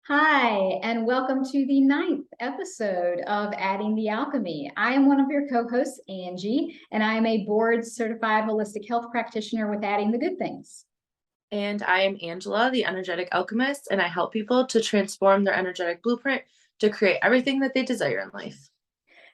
Hi, and welcome to the ninth episode of Adding the Alchemy. I am one of your co-hosts, Angie, and I am a board-certified holistic health practitioner with Adding the Good Things. And I am Angela, the energetic alchemist, and I help people to transform their energetic blueprint to create everything that they desire in life.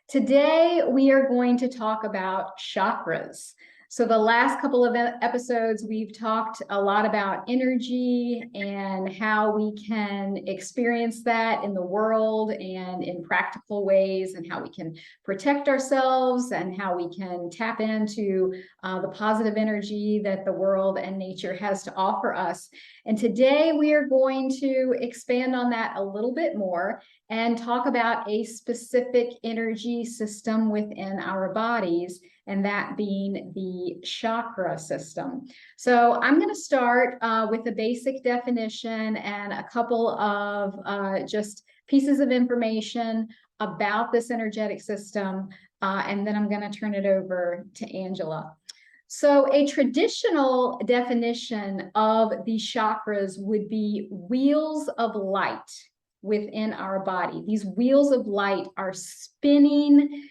Today, we are going to talk about chakras. So the last couple of episodes, we've talked a lot about energy and how we can experience that in the world and in practical ways, and how we can protect ourselves and how we can tap into the positive energy that the world and nature has to offer us. And today we are going to expand on that a little bit more and talk about a specific energy system within our bodies, and that being the chakra system. So I'm going to start with a basic definition and a couple of just pieces of information about this energetic system, and then I'm going to turn it over to Angela. So a traditional definition of the chakras would be wheels of light within our body. These wheels of light are spinning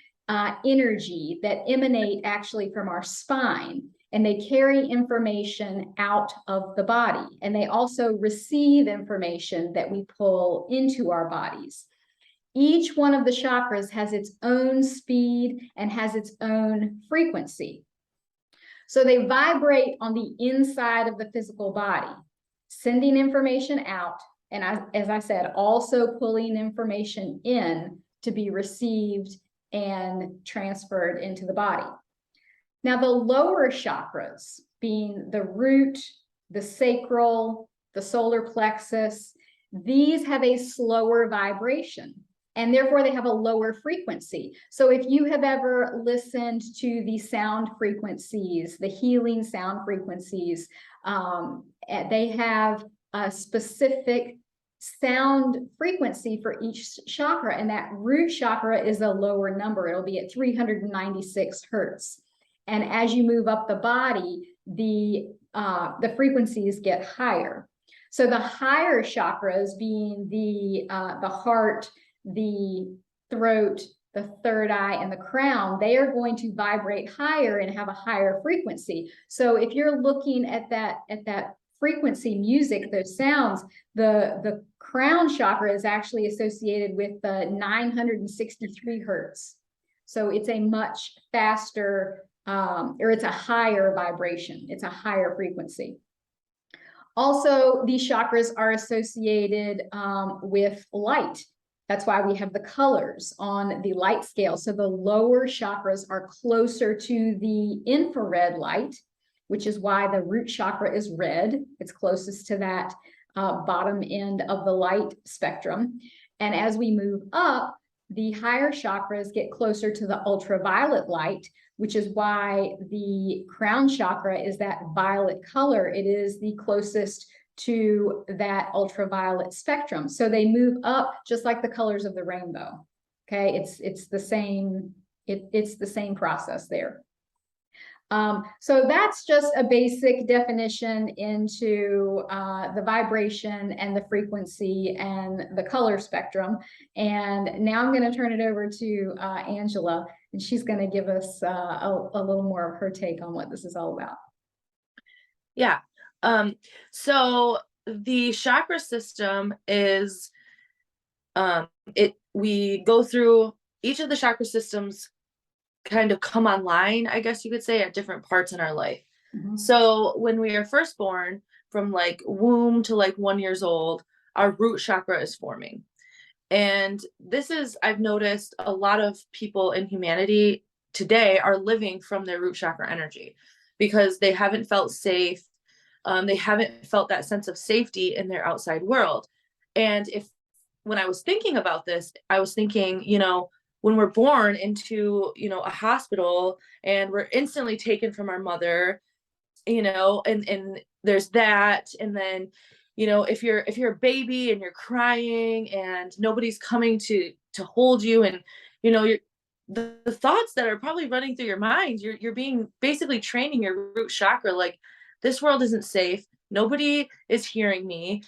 energy that emanate actually from our spine, and they carry information out of the body. And they also receive information that we pull into our bodies. Each one of the chakras has its own speed and has its own frequency. So they vibrate on the inside of the physical body, sending information out, and as I said, also pulling information in to be received and transferred into the body. Now, the lower chakras, being the root, the sacral, the solar plexus, these have a slower vibration, and therefore they have a lower frequency. So if you have ever listened to the sound frequencies, the healing sound frequencies, they have a specific sound frequency for each chakra, and that root chakra is a lower number. It'll be at 396 hertz. And as you move up the body, the frequencies get higher. So the higher chakras, being the heart, the throat, the third eye, and the crown, they are going to vibrate higher and have a higher frequency. So if you're looking at that frequency music, those sounds, the crown chakra is actually associated with the 963 hertz. So it's a much faster, or it's a higher vibration. It's a higher frequency. Also, these chakras are associated with light. That's why we have the colors on the light scale. So the lower chakras are closer to the infrared light, which is why the root chakra is red. It's closest to that bottom end of the light spectrum. And as we move up, the higher chakras get closer to the ultraviolet light, which is why the crown chakra is that violet color. It is the closest to that ultraviolet spectrum. So they move up just like the colors of the rainbow. Okay, it's the same, it's the same process there. So that's just a basic definition into the vibration and the frequency and the color spectrum. And now I'm going to turn it over to Angela, and she's going to give us a little more of her take on what this is all about. Yeah. So the chakra system is, we go through each of the chakra systems kind of come online, I guess you could say, at different parts in our life. Mm-hmm. So when we are first born, from like womb to like 1 year old, our root chakra is forming. And this is, I've noticed a lot of people in humanity today are living from their root chakra energy because they haven't felt safe. They haven't felt that sense of safety in their outside world. And when I was thinking about this, I was thinking, when we're born into, a hospital and we're instantly taken from our mother, and there's that. And then, if you're a baby and you're crying and nobody's coming to hold you, and, the thoughts that are probably running through your mind, you're being basically training your root chakra. Like, this world isn't safe. Nobody is hearing me.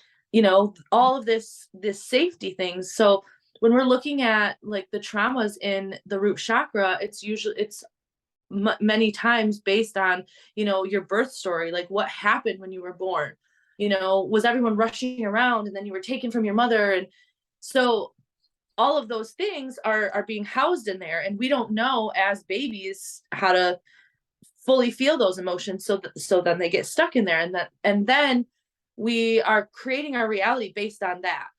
all of this safety things. So when we're looking at like the traumas in the root chakra, it's many times based on, your birth story, like what happened when you were born. Was everyone rushing around and then you were taken from your mother? And so all of those things are being housed in there, and we don't know as babies how to fully feel those emotions. So then they get stuck in there, and then we are creating our reality based on that.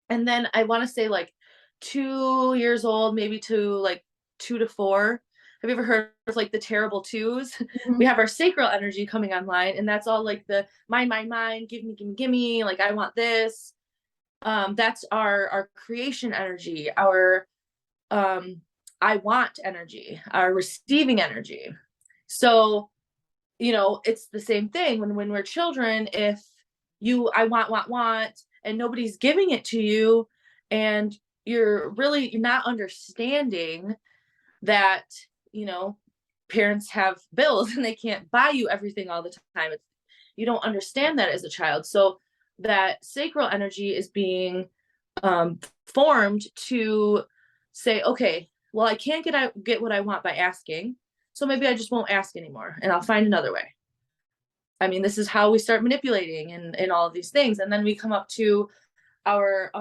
And then I want to say like 2 years old, maybe to like 2 to 4. Have you ever heard of like the terrible twos? Mm-hmm. We have our sacral energy coming online, and that's all like the mine, give me, give me, like I want this. That's our creation energy, our I want energy, our receiving energy. So, it's the same thing when we're children. If I want, and nobody's giving it to you, and you're not understanding that, parents have bills and they can't buy you everything all the time. You don't understand that as a child. So that sacral energy is being formed to say, okay, well, I can't get what I want by asking. So maybe I just won't ask anymore and I'll find another way. I mean, this is how we start manipulating and all of these things. And then we come up to our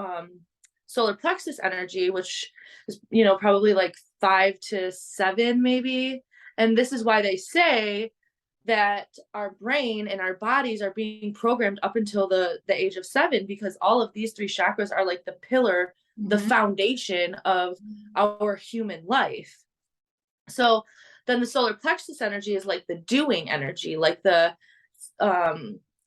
solar plexus energy, which is, probably like 5 to 7, maybe. And this is why they say that our brain and our bodies are being programmed up until the age of 7, because all of these 3 chakras are like the pillar, mm-hmm. the foundation of our human life. So then the solar plexus energy is like the doing energy, like the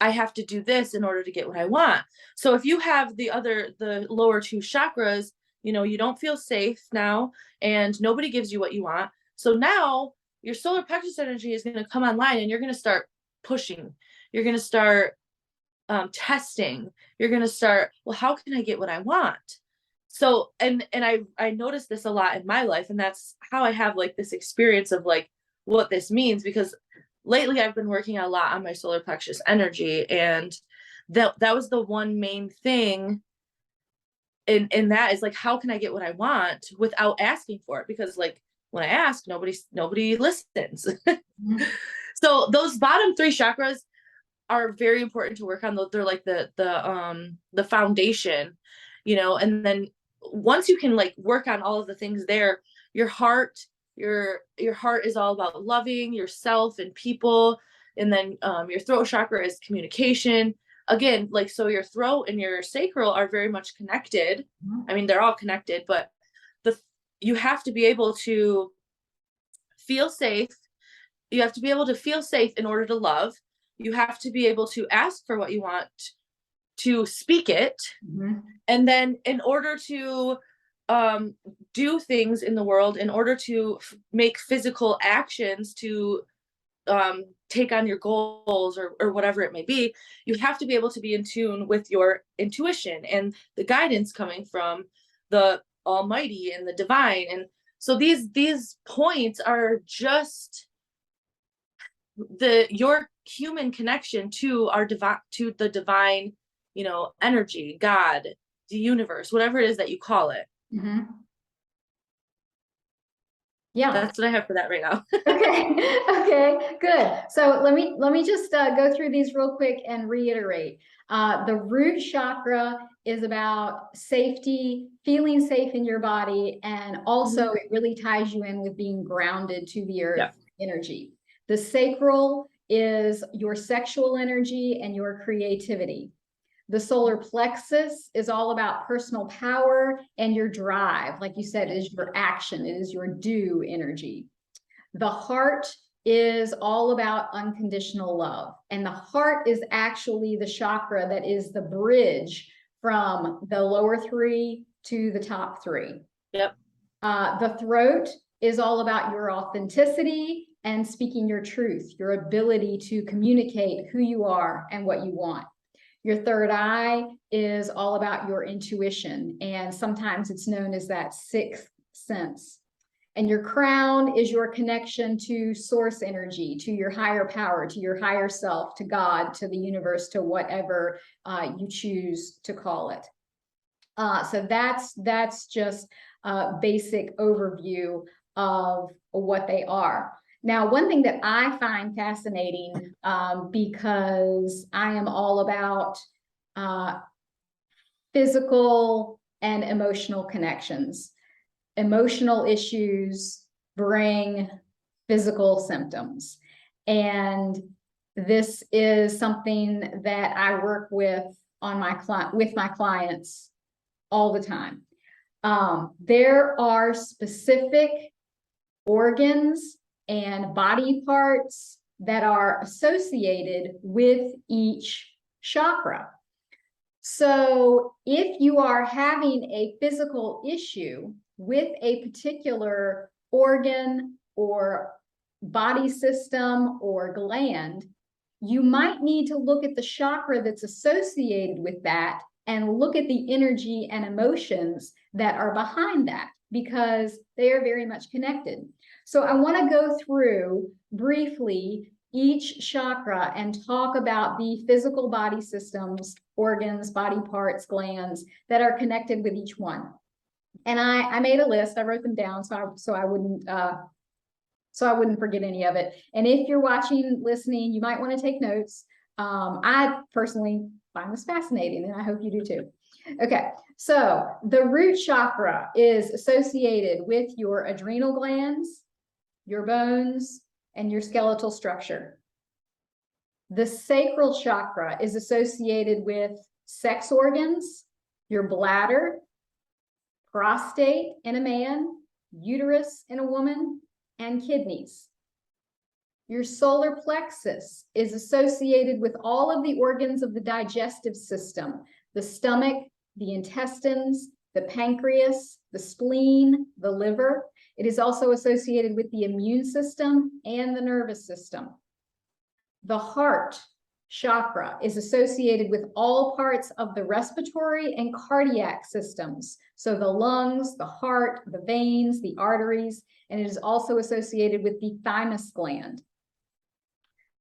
I have to do this in order to get what I want. So if you have the lower 2 chakras, you don't feel safe now, and nobody gives you what you want. So now your solar plexus energy is going to come online, and you're going to start pushing. You're going to start testing. You're going to start, well, how can I get what I want? So, and I noticed this a lot in my life, and that's how I have like this experience of like what this means, because lately I've been working a lot on my solar plexus energy, and that was the one main thing in that is like, how can I get what I want without asking for it? Because like when I ask, nobody listens. Mm-hmm. So those bottom 3 chakras are very important to work on. They're like the foundation, and then once you can like work on all of the things there, your heart is all about loving yourself and people. And then your throat chakra is communication. Again, like, so your throat and your sacral are very much connected. I mean, they're all connected, but you have to be able to feel safe. You have to be able to feel safe in order to love. You have to be able to ask for what you want, to speak it. Mm-hmm. And then in order to do things in the world, in order to make physical actions to take on your goals or whatever it may be, you have to be able to be in tune with your intuition and the guidance coming from the Almighty and the divine. And so these points are just your human connection to the divine, energy, God, the universe, whatever it is that you call it. Mm-hmm. Yeah, that's what I have for that right now. Okay, good. So let me just go through these real quick and reiterate. The root chakra is about safety, feeling safe in your body, and also mm-hmm. it really ties you in with being grounded to the earth energy. The sacral is your sexual energy and your creativity. The solar plexus is all about personal power and your drive. Like you said, it is your action. It is your do energy. The heart is all about unconditional love. And the heart is actually the chakra that is the bridge from the lower 3 to the top 3. Yep. The throat is all about your authenticity and speaking your truth, your ability to communicate who you are and what you want. Your third eye is all about your intuition, and sometimes it's known as that 6th sense. And your crown is your connection to source energy, to your higher power, to your higher self, to God, to the universe, to whatever you choose to call it. So that's just a basic overview of what they are. Now, one thing that I find fascinating, because I am all about physical and emotional connections. Emotional issues bring physical symptoms. And this is something that I work with on my clients all the time. There are specific organs and body parts that are associated with each chakra. So if you are having a physical issue with a particular organ or body system or gland, you might need to look at the chakra that's associated with that and look at the energy and emotions that are behind that, because they are very much connected. So I want to go through briefly each chakra and talk about the physical body systems, organs, body parts, glands that are connected with each one. And I made a list. I wrote them down so I wouldn't forget any of it. And if you're watching, listening, you might want to take notes. I personally find this fascinating, and I hope you do too. Okay, so the root chakra is associated with your adrenal glands, your bones, and your skeletal structure. The sacral chakra is associated with sex organs, your bladder, prostate in a man, uterus in a woman, and kidneys. Your solar plexus is associated with all of the organs of the digestive system, the stomach, the intestines, the pancreas, the spleen, the liver. It is also associated with the immune system and the nervous system. The heart chakra is associated with all parts of the respiratory and cardiac systems. So the lungs, the heart, the veins, the arteries, and it is also associated with the thymus gland.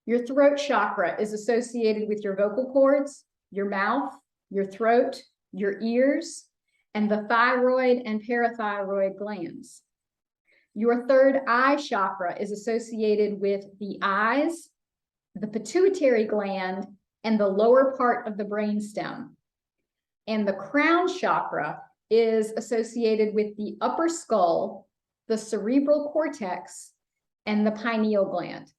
Your throat chakra is associated with your vocal cords, your mouth, your throat, your ears, and the thyroid and parathyroid glands. Your third eye chakra is associated with the eyes, the pituitary gland, and the lower part of the brainstem. And the crown chakra is associated with the upper skull, the cerebral cortex, and the pineal gland.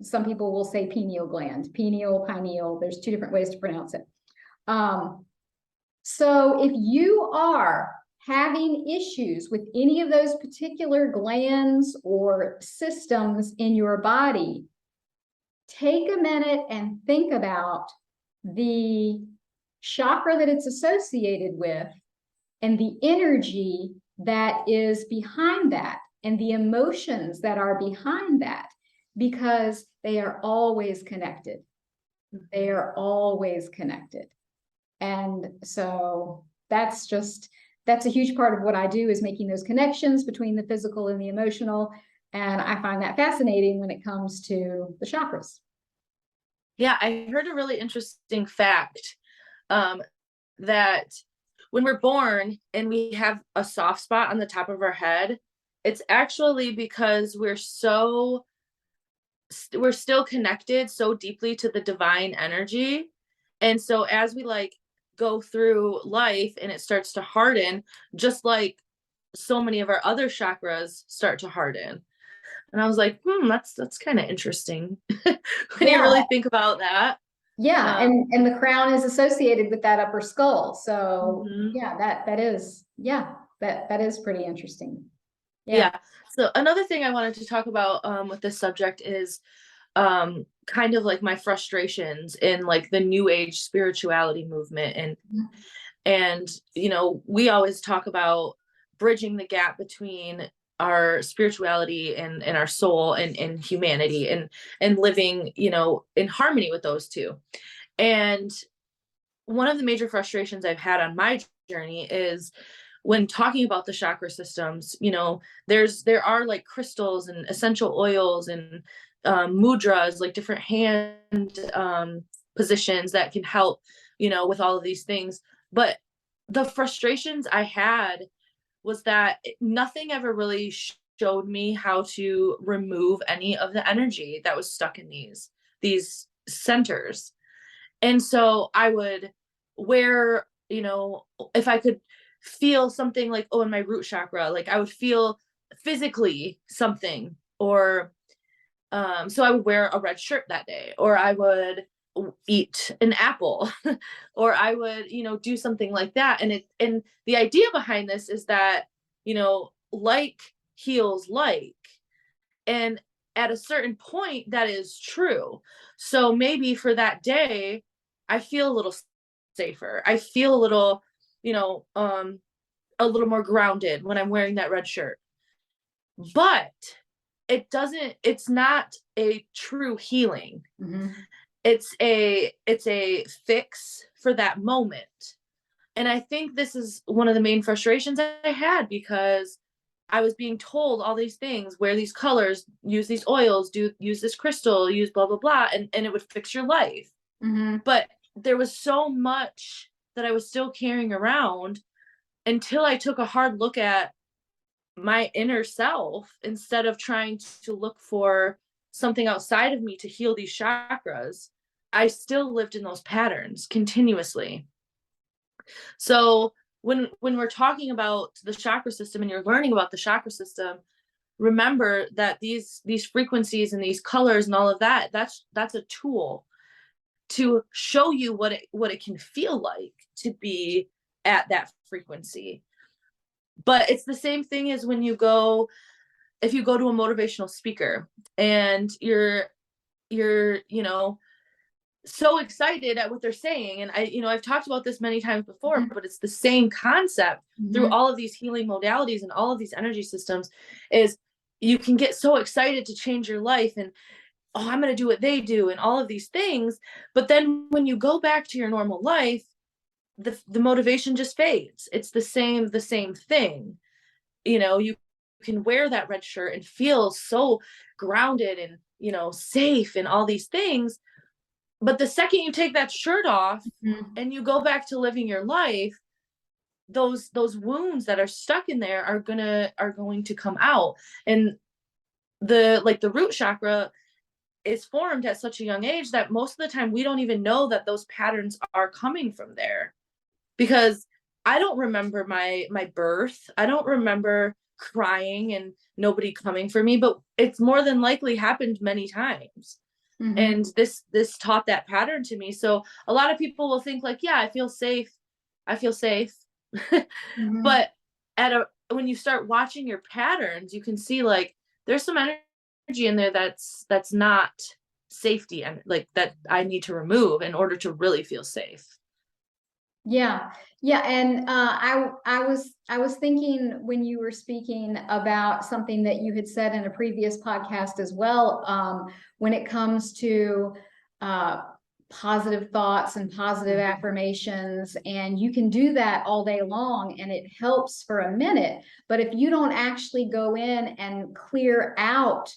Some people will say pineal gland, pineal, there's two different ways to pronounce it. So if you are having issues with any of those particular glands or systems in your body, take a minute and think about the chakra that it's associated with and the energy that is behind that and the emotions that are behind that, because they are always connected. They are always connected. And so that's a huge part of what I do, is making those connections between the physical and the emotional. And I find that fascinating when it comes to the chakras. Yeah, I heard a really interesting fact, that when we're born and we have a soft spot on the top of our head, it's actually because we're still connected so deeply to the divine energy. And so as we go through life and it starts to harden, just like so many of our other chakras start to harden. And I was like, that's kind of interesting. When you really think about that. Yeah, and the crown is associated with that upper skull. So yeah, that is pretty interesting. Yeah. So another thing I wanted to talk about with this subject is kind of like my frustrations in like the new age spirituality movement. And we always talk about bridging the gap between our spirituality and our soul and humanity and living, in harmony with those two. And one of the major frustrations I've had on my journey is when talking about the chakra systems, you know, there are like crystals and essential oils and mudras, like different hand positions that can help, you know, with all of these things. But the frustrations I had was that nothing ever really showed me how to remove any of the energy that was stuck in these centers. And so I would wear, you know, if I could feel something like, oh, in my root chakra, like I would feel physically something, or so I would wear a red shirt that day, or I would eat an apple, or I would, you know, do something like that. And the idea behind this is that, you know, like heals like. And at a certain point, that is true. So maybe for that day, I feel a little safer. I feel a little, you know, a little more grounded when I'm wearing that red shirt. But it's not a true healing. Mm-hmm. It's a fix for that moment. And I think this is one of the main frustrations I had, because I was being told all these things, wear these colors, use these oils, use this crystal, use blah, blah, blah, and it would fix your life. Mm-hmm. But there was so much that I was still carrying around until I took a hard look at my inner self, instead of trying to look for something outside of me to heal these chakras. I still lived in those patterns continuously. So when we're talking about the chakra system and you're learning about the chakra system, remember that these frequencies and these colors and all of that, that's a tool to show you what it can feel like to be at that frequency. But it's the same thing as when if you go to a motivational speaker and you're you know, so excited at what they're saying. And I've talked about this many times before, but it's the same concept through all of these healing modalities and all of these energy systems. Is you can get so excited to change your life and, oh, I'm going to do what they do and all of these things. But then when you go back to your normal life, the motivation just fades. It's the same thing. You know, you can wear that red shirt and feel so grounded and, you know, safe and all these things. But the second you take that shirt off and you go back to living your life, those wounds that are stuck in there are going to come out. And the root chakra is formed at such a young age that most of the time we don't even know that those patterns are coming from there. Because I don't remember my birth. I don't remember crying and nobody coming for me, but it's more than likely happened many times. Mm-hmm. And this taught that pattern to me. So a lot of people will think like, yeah, I feel safe. Mm-hmm. But when you start watching your patterns, you can see like there's some energy in there that's not safety, and like that I need to remove in order to really feel safe. Yeah. And I was thinking when you were speaking about something that you had said in a previous podcast as well, when it comes to positive thoughts and positive affirmations, and you can do that all day long and it helps for a minute. But if you don't actually go in and clear out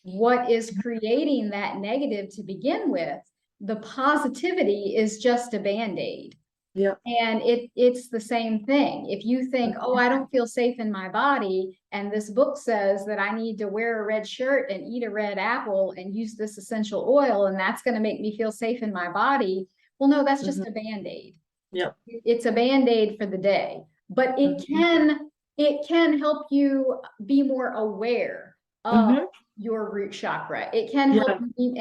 what is creating that negative to begin with, the positivity is just a Band-Aid. Yep. And it's the same thing. If you think, oh, I don't feel safe in my body, and this book says that I need to wear a red shirt and eat a red apple and use this essential oil, and that's going to make me feel safe in my body. Well, no, that's just a Band-Aid. Yep. It's a Band-Aid for the day, but it can help you be more aware of your root chakra. It can help you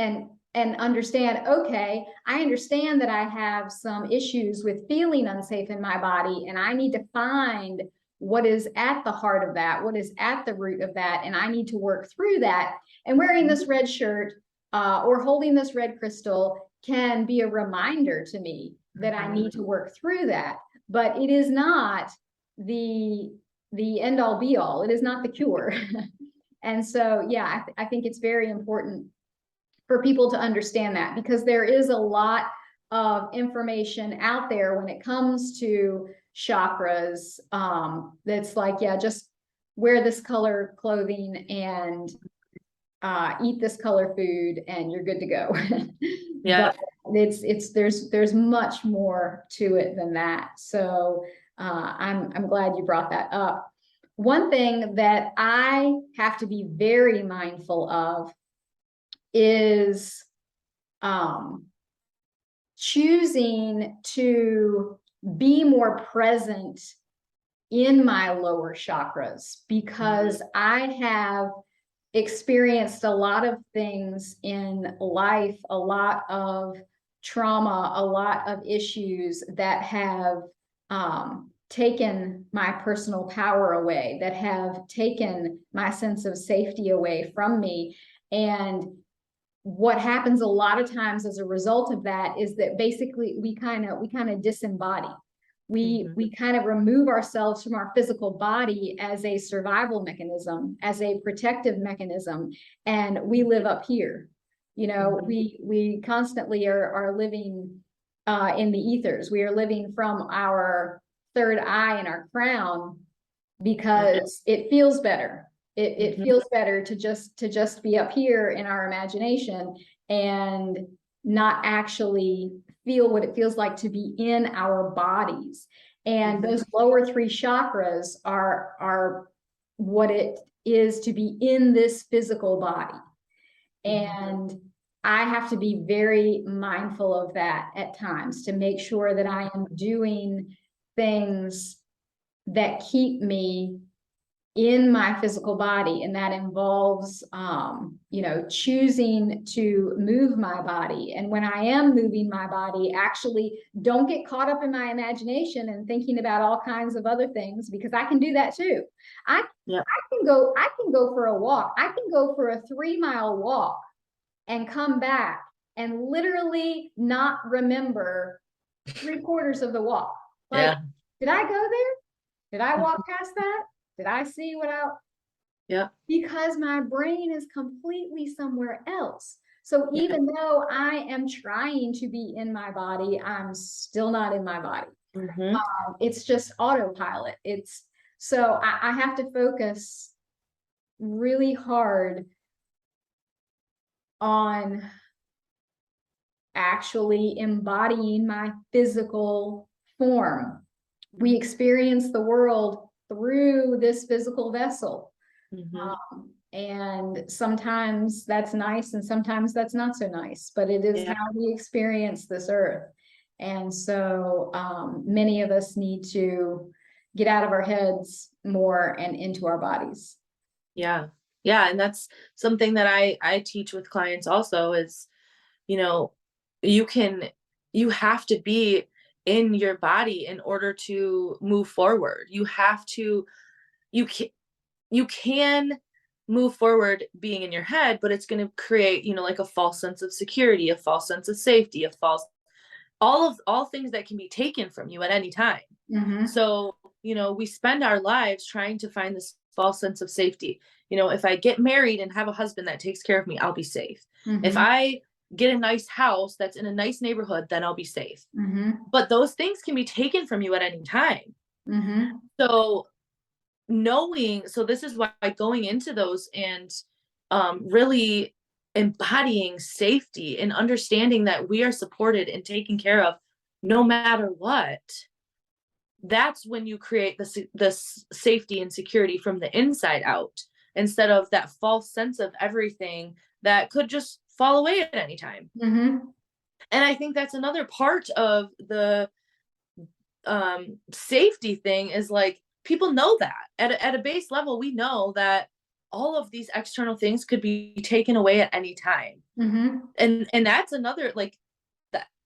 and understand, okay, I understand that I have some issues with feeling unsafe in my body, and I need to find what is at the heart of that, what is at the root of that, and I need to work through that. And wearing this red shirt or holding this red crystal can be a reminder to me that I need to work through that. But it is not the end all be all. It is not the cure. And so, yeah, I think it's very important for people to understand that, because there is a lot of information out there when it comes to chakras. That's like, yeah, just wear this color clothing and eat this color food and you're good to go. Yeah. But there's much more to it than that. So I'm glad you brought that up. One thing that I have to be very mindful of is choosing to be more present in my lower chakras, because I have experienced a lot of things in life, a lot of trauma, a lot of issues that have taken my personal power away, that have taken my sense of safety away from me. And what happens a lot of times as a result of that is that basically we kind of disembody. We kind of remove ourselves from our physical body as a survival mechanism, as a protective mechanism, and we live up here. You know, we constantly are living in the ethers. We are living from our third eye and our crown because it feels better. It feels better to just be up here in our imagination and not actually feel what it feels like to be in our bodies. And those lower three chakras are what it is to be in this physical body. And I have to be very mindful of that at times to make sure that I am doing things that keep me in my physical body. And that involves, choosing to move my body. And when I am moving my body, actually don't get caught up in my imagination and thinking about all kinds of other things, because I can do that too. I can go for a walk. I can go for a 3-mile walk and come back and literally not remember 3/4 of the walk. Like, did I go there? Did I walk past that? Did I see what I? Yeah. Because my brain is completely somewhere else. So even though I am trying to be in my body, I'm still not in my body. It's just autopilot. So I have to focus really hard on actually embodying my physical form. We experience the world through this physical vessel. And sometimes that's nice and sometimes that's not so nice, but it is how we experience this earth. And so many of us need to get out of our heads more and into our bodies. Yeah. And that's something that I teach with clients also is, you have to be in your body in order to move forward. You can move forward being in your head, but it's going to create, like a false sense of security, a false sense of safety, all things that can be taken from you at any time. So, we spend our lives trying to find this false sense of safety. If I get married and have a husband that takes care of me, I'll be safe. If I get a nice house that's in a nice neighborhood, then I'll be safe. But those things can be taken from you at any time. So this is why going into those and really embodying safety and understanding that we are supported and taken care of no matter what, that's when you create this safety and security from the inside out, instead of that false sense of everything that could just fall away at any time. And I think that's another part of the safety thing is like, people know that at a base level, we know that all of these external things could be taken away at any time. And that's another, like,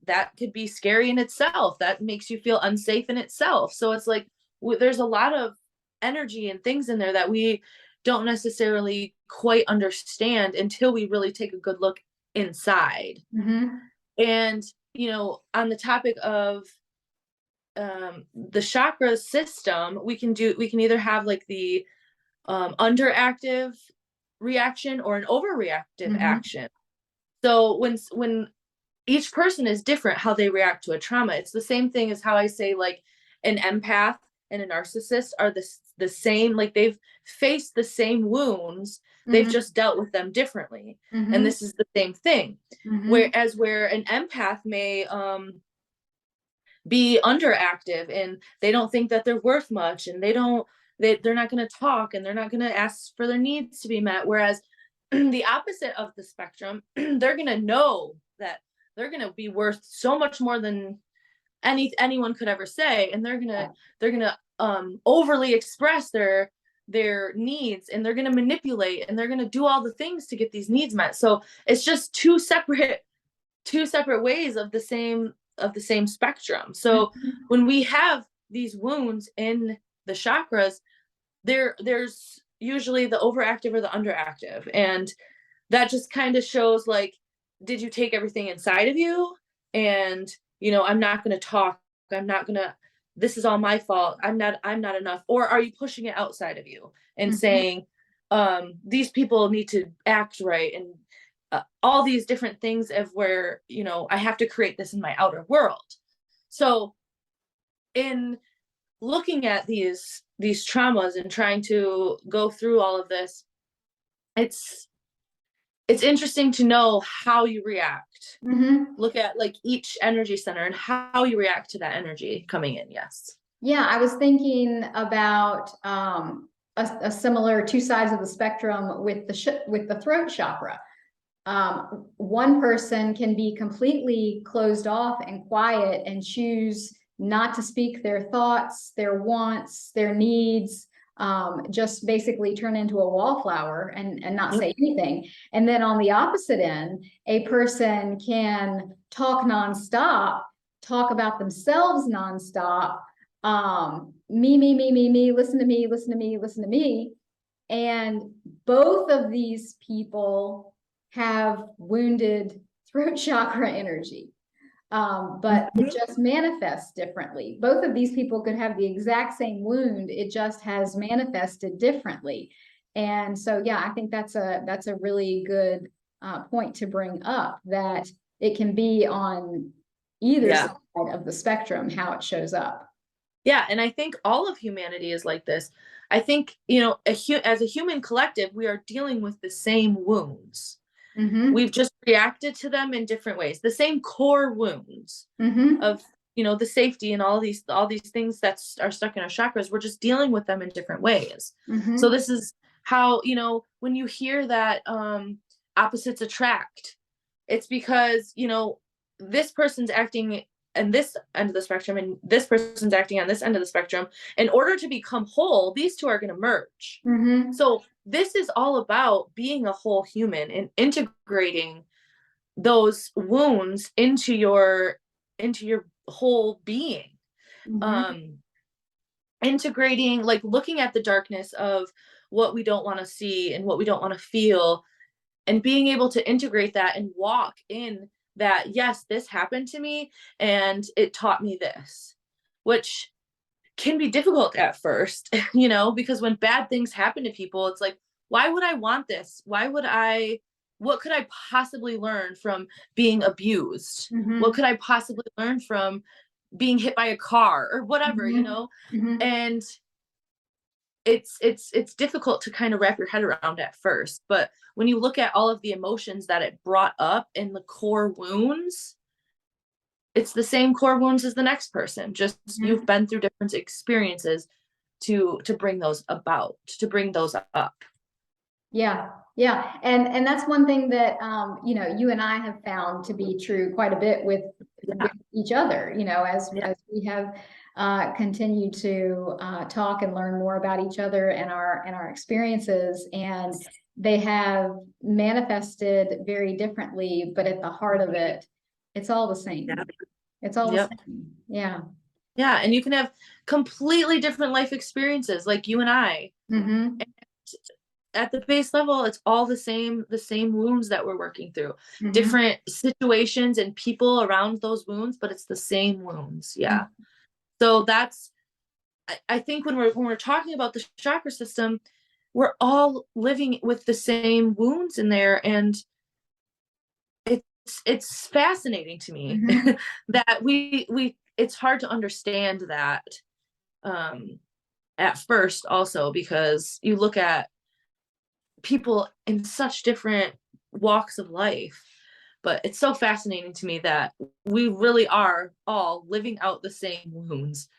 that could be scary in itself. That makes you feel unsafe in itself. So it's like, there's a lot of energy and things in there that we don't necessarily quite understand until we really take a good look inside. And, on the topic of the chakra system, we can either have like the underactive reaction or an overreactive action. So when each person is different how they react to a trauma. It's the same thing as how I say, like, an empath and a narcissist are the same, like they've faced the same wounds, they've just dealt with them differently. And this is the same thing. Whereas where an empath may be underactive and they don't think that they're worth much, and they're not going to talk, and they're not going to ask for their needs to be met. Whereas the opposite of the spectrum, they're going to know that they're going to be worth so much more than anyone could ever say, and they're going to overly express their needs, and they're going to manipulate, and they're going to do all the things to get these needs met. So it's just two separate ways of the same spectrum. So when we have these wounds in the chakras, there's usually the overactive or the underactive, and that just kind of shows, like, did you take everything inside of you and, I'm not going to talk, this is all my fault, I'm not enough? Or are you pushing it outside of you and saying, these people need to act right, and all these different things of where, I have to create this in my outer world. So in looking at these traumas and trying to go through all of this, it's interesting to know how you react. Look at like each energy center and how you react to that energy coming in. Yes. Yeah, I was thinking about a similar two sides of the spectrum with the throat chakra. One person can be completely closed off and quiet and choose not to speak their thoughts, their wants, their needs, just basically turn into a wallflower and not say anything. And then on the opposite end, a person can talk nonstop, talk about themselves nonstop, me, listen to me. And both of these people have wounded throat chakra energy. But it just manifests differently. Both of these people could have the exact same wound. It just has manifested differently. And so, yeah, I think that's a really good point to bring up, that it can be on either side of the spectrum, how it shows up. Yeah. And I think all of humanity is like this. I think, as a human collective, we are dealing with the same wounds. We've just reacted to them in different ways. The same core wounds of, the safety and all these things that are stuck in our chakras. We're just dealing with them in different ways. So this is how, when you hear that opposites attract, it's because, this person's acting on this end of the spectrum and this person's acting on this end of the spectrum. In order to become whole, these two are going to merge. So this is all about being a whole human and integrating those wounds into your whole being. Integrating, like looking at the darkness of what we don't want to see and what we don't want to feel, and being able to integrate that and walk in that, yes, this happened to me and it taught me this, which can be difficult at first, because when bad things happen to people, it's like, why would I want this? What could I possibly learn from being abused? What could I possibly learn from being hit by a car or whatever, and it's difficult to kind of wrap your head around at first. But when you look at all of the emotions that it brought up in the core wounds, it's the same core wounds as the next person. Just you've been through different experiences to bring those about, to bring those up. Yeah. And that's one thing that, you and I have found to be true quite a bit with each other, as we have continued to talk and learn more about each other and our experiences, and they have manifested very differently, but at the heart of it, it's all the same. It's all the same. Yeah. And you can have completely different life experiences, like you and I. And at the base level, it's all the same wounds that we're working through, different situations and people around those wounds, but it's the same wounds. So that's, I think when we're talking about the chakra system, we're all living with the same wounds in there. And it's fascinating to me that we it's hard to understand that at first also, because you look at people in such different walks of life. But it's so fascinating to me that we really are all living out the same wounds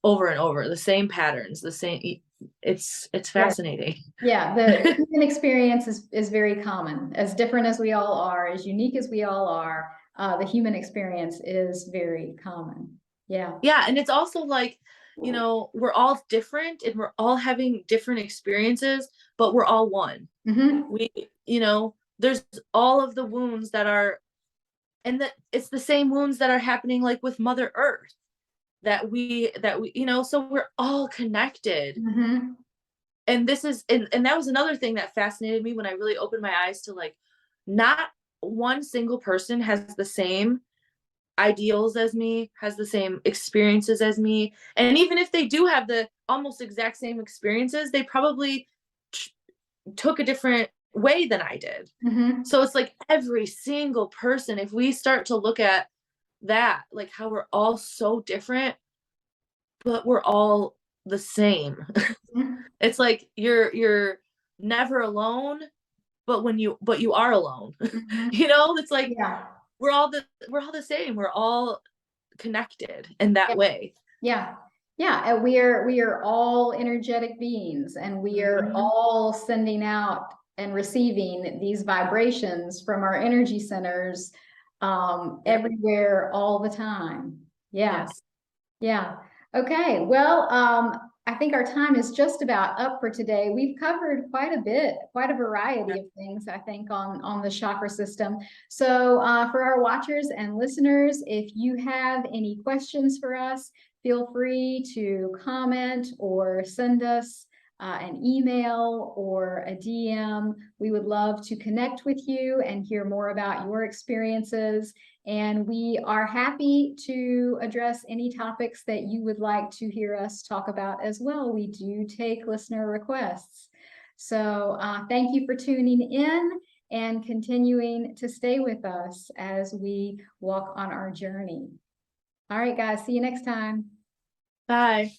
over and over, the same patterns, the same. It's fascinating. Yeah, the human experience is very common. As different as we all are, as unique as we all are, the human experience is very common. Yeah. Yeah, and it's also like, we're all different and we're all having different experiences, but we're all one. We, there's all of the wounds that are, and that it's the same wounds that are happening like with Mother Earth that we, so we're all connected. And this is, and that was another thing that fascinated me when I really opened my eyes to, like, not one single person has the same ideals as me, has the same experiences as me. And even if they do have the almost exact same experiences, they probably took a different way than I did. So it's like every single person, if we start to look at that, like how we're all so different, but we're all the same. It's like you're never alone, but you are alone. It's like, Yeah. we're all the same. We're all connected in that way. Yeah. Yeah. And we are all energetic beings, and we are all sending out and receiving these vibrations from our energy centers everywhere all the time. Yeah. Yes. Yeah. Okay. Well, I think our time is just about up for today. We've covered quite a bit, quite a variety of things, I think, on the chakra system. So for our watchers and listeners, if you have any questions for us, feel free to comment or send us an email or a DM. We would love to connect with you and hear more about your experiences. And we are happy to address any topics that you would like to hear us talk about as well. We do take listener requests. So thank you for tuning in and continuing to stay with us as we walk on our journey. All right, guys, see you next time. Bye.